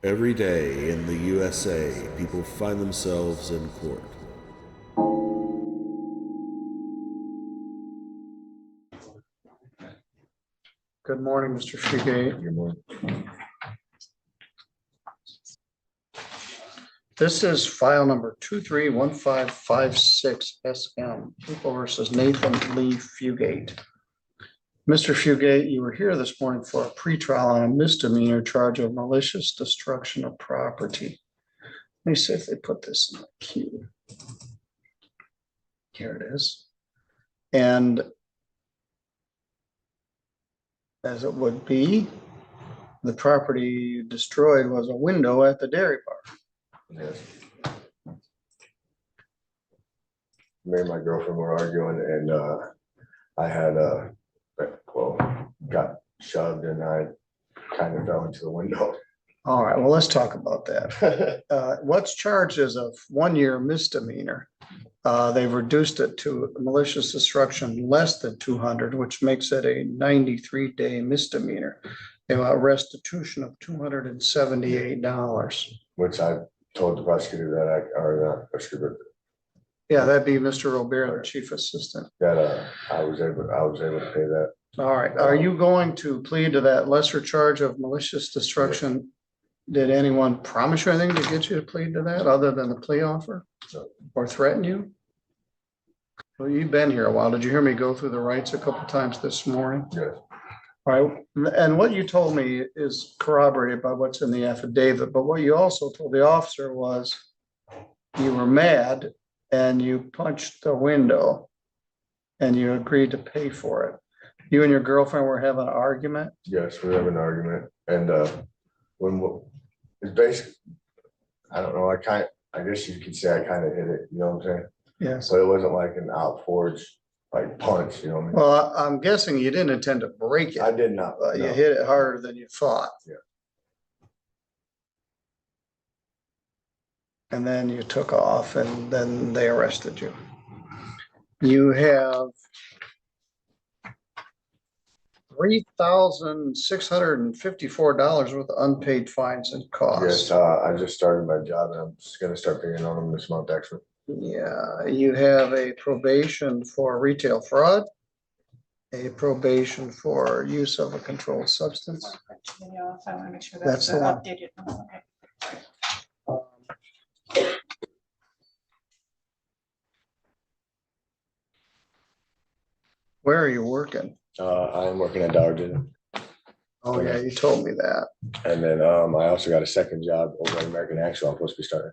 Every day in the USA, people find themselves in court. Good morning, Mr. Fugate. Good morning. This is file number 231556 SM, People versus Nathan Lee Fugate. Mr. Fugate, you were here this morning for a pretrial on a misdemeanor charge of malicious destruction of property. Let me see if they put this in the queue. Here it is. And as it would be, the property destroyed was a window at the dairy bar. Yes. Me and my girlfriend were arguing, and I had got shoved, and I kind of fell into the window. All right, well, let's talk about that. What's charged as a 1-year misdemeanor? They've reduced it to malicious destruction less than 200, which makes it a 93-day misdemeanor. They want restitution of $278. Which I told the prosecutor that Yeah, that'd be Mr. Robert, the chief assistant. that I was able to pay that. All right, are you going to plead to that lesser charge of malicious destruction? Did anyone promise you anything to get you to plead to that other than the plea offer? No. Or threaten you? Well, you've been here a while. Did you hear me go through the rights a couple times this morning? Yes. All right, and what you told me is corroborated by what's in the affidavit, but what you also told the officer was you were mad and you punched the window and you agreed to pay for it. You and your girlfriend were having an argument? Yes, we have an argument, and it's basically, I don't know, I guess you could say I kind of hit it, you know what I'm saying? Yes. So it wasn't like an out forged like punch, you know what I mean? Well, I'm guessing you didn't intend to break it. I did not. You No. hit it harder than you thought. Yeah. And then you took off and then they arrested you. You have $3,654 worth of unpaid fines and costs. Yes, I just started my job, and I'm just gonna start paying on them this month, actually. Yeah, you have a probation for retail fraud, a probation for use of a controlled substance. Video, so I want to make sure That's that's the one. updated. Okay. Where are you working? I'm working at Dollar General, Oh, yeah, you told me that. and then I also got a second job over at American Axle. I'm supposed to be starting.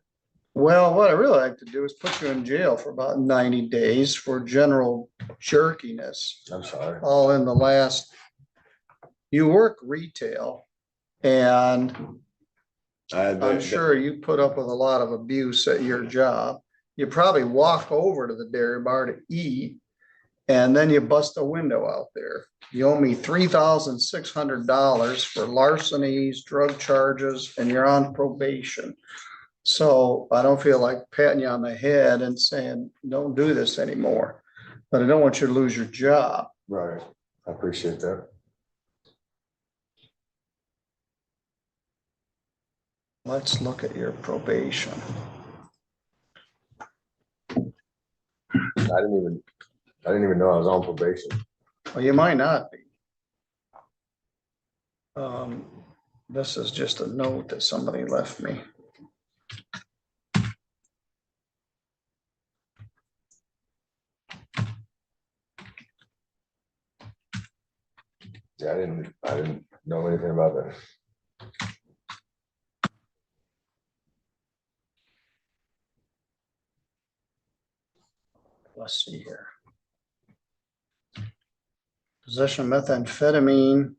Well, what I really like to do is put you in jail for about 90 days for general jerkiness. I'm sorry. All in the last, you work retail and I'm sure you put up with a lot of abuse at your job. You probably walk over to the dairy bar to eat and then you bust a window out there. You owe me $3,600 for larcenies, drug charges, and you're on probation. So I don't feel like patting you on the head and saying, don't do this anymore, but I don't want you to lose your job. Right. I appreciate that. Let's look at your probation. I didn't even know I was on probation. Well, you might not be. This is just a note that somebody left me. Yeah, I didn't know anything about that. Let's see here. Possession of methamphetamine.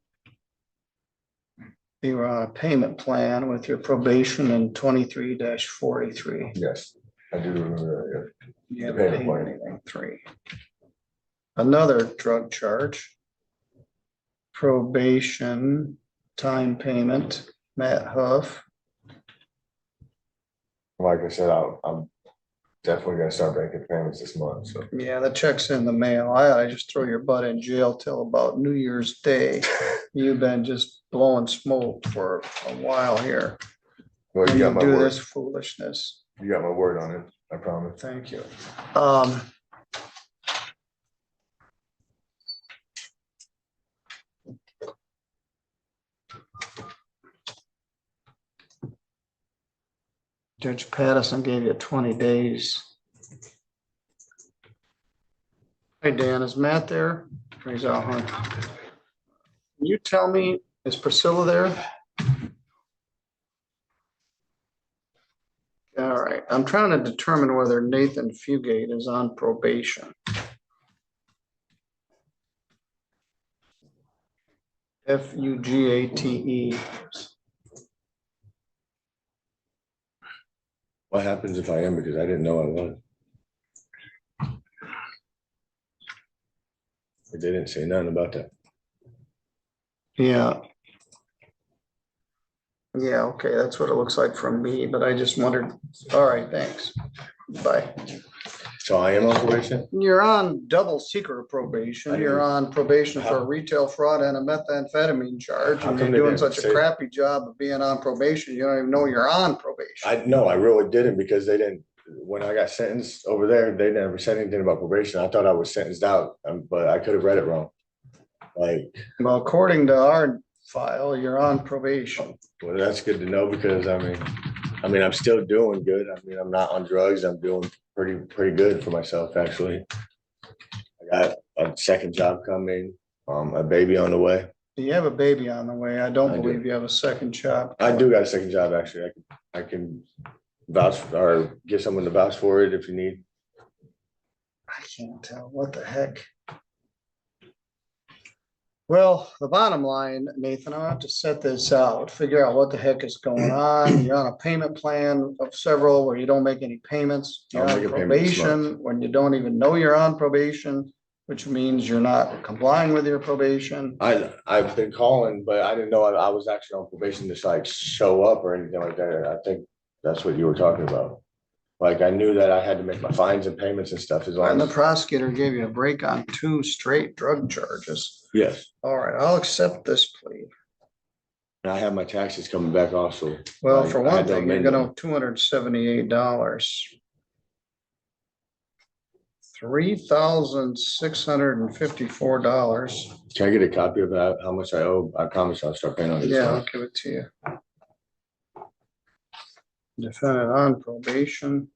You were on a payment plan with your probation in 23-43. Yes, I do remember that. You The haven't payment paid plan. anything, 3. Another drug charge. Probation, time payment, Matt Huff. Like I said, I'm definitely gonna start making payments this month. So Yeah, the check's in the mail. I just throw your butt in jail till about New Year's Day. You've been just blowing smoke for a while here. Well, when you got you my do word. this foolishness. You got my word on it. I promise. Thank you. Judge Pattison gave you 20 days. Hey, Dan, is Matt there? He's out hunting. Can you tell me, is Priscilla there? All right, I'm trying to determine whether Nathan Fugate is on probation. Fugate. What happens if I am? Because I didn't know I was. They didn't say nothing about that. Yeah. Yeah, okay, that's what it looks like from me, but I just wondered, all right, thanks. Bye. So I am on probation? You're on double secret probation. You're on probation for a retail fraud and a methamphetamine charge. How And come you're they doing didn't such a say- crappy job of being on probation. You don't even know you're on probation. No, I really didn't because they didn't, when I got sentenced over there, they never said anything about probation. I thought I was sentenced out, but I could have read it wrong. Like, Well, according to our file, you're on probation. well, that's good to know because I mean, I'm still doing good. I mean, I'm not on drugs. I'm doing pretty good for myself, actually. I got a second job coming, a baby on the way. You have a baby on the way. I don't I do. believe you have a second job. I do got a second job, actually. I can vouch or get someone to vouch for it if you need. I can't tell. What the heck? Well, the bottom line, Nathan, I'll have to set this out, figure out what the heck is going on. You're on a payment plan of several where you don't make any payments. You're I'll on make a payment this month. probation when you don't even know you're on probation, which means you're not complying with your probation. I've been calling, but I didn't know I was actually on probation to like show up or anything like that. I think that's what you were talking about. Like I knew that I had to make my fines and payments and stuff as long And the as. prosecutor gave you a break on 2 straight drug charges. Yes, All right, I'll accept this plea. and I have my taxes coming back also. Well, Like, for I one had to thing, you're amend gonna them. $278. $3,654. Can I get a copy of that? How much I owe? I promise I'll start paying on it. this Yeah, I'll month. give it to you. Defendant on probation.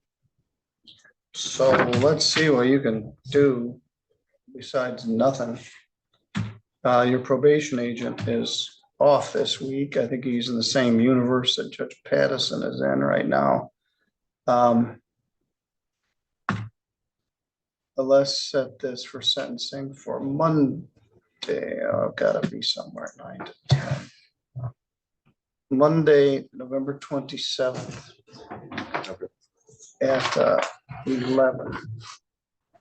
So let's see what you can do besides nothing. Your probation agent is off this week. I think he's in the same universe that Judge Pattison is in right now. Let's set this for sentencing for Monday. I've got to be somewhere 9 to 10. Monday, November 27th. Okay. At 11.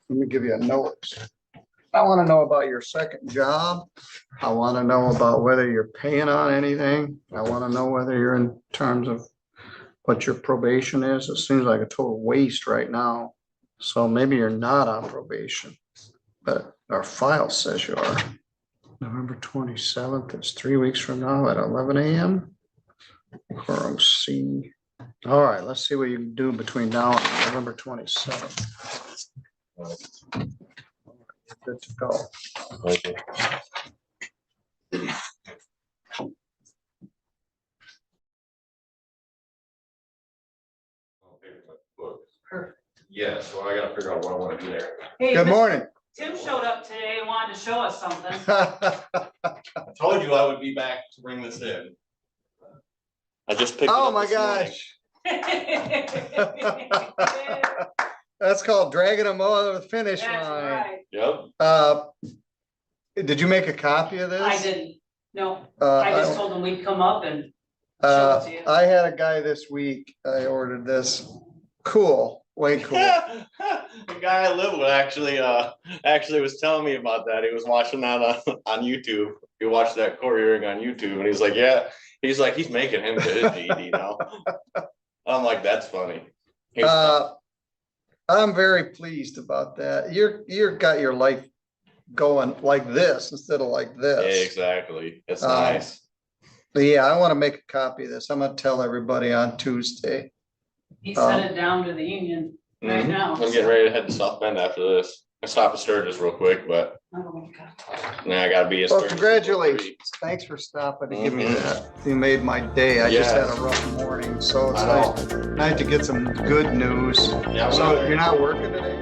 Let me give you a note. I want to know about your second job. I want to know about whether you're paying on anything. I want to know whether you're in terms of what your probation is. It seems like a total waste right now. So maybe you're not on probation, but our file says you are. November 27th, it's 3 weeks from now at 11 a.m. Quorum C. All right, let's see what you can do between now and November 27th. Good to go. Okay. Perfect. Yeah, so I gotta figure out what I wanna do there. Hey, Good morning. Tim showed up today and wanted to show us something. I told you I would be back to bring this in. I just picked it Oh up my this morning. gosh. That's called dragging them over the finish That's line. right. Yep, Did you make a copy of this? I didn't, no, I just told him we'd come up and show it to you. I had a guy this week, I ordered this. Cool, way cool. the guy I live with actually was telling me about that. He was watching that on YouTube. He watched that court hearing on YouTube and he's like, yeah, he's making him get his GED now. I'm like, that's funny. He was I'm very pleased about that. You're got your life going like this instead of like this. exactly. It's Um, nice. Yeah, I want to make a copy of this. I'm gonna tell everybody on Tuesday. He sent it down to the union right Mhm. now. I'm getting ready to head to South Bend after this. I stop at Sturgis real quick, but Oh, God. now I gotta be a Well, Sturgis. congratulations. Thanks for stopping to give me Mhm. that. You made my day. I just had Yes. a rough morning, so it's I know. nice to get some good news. Yeah, So you're not working today?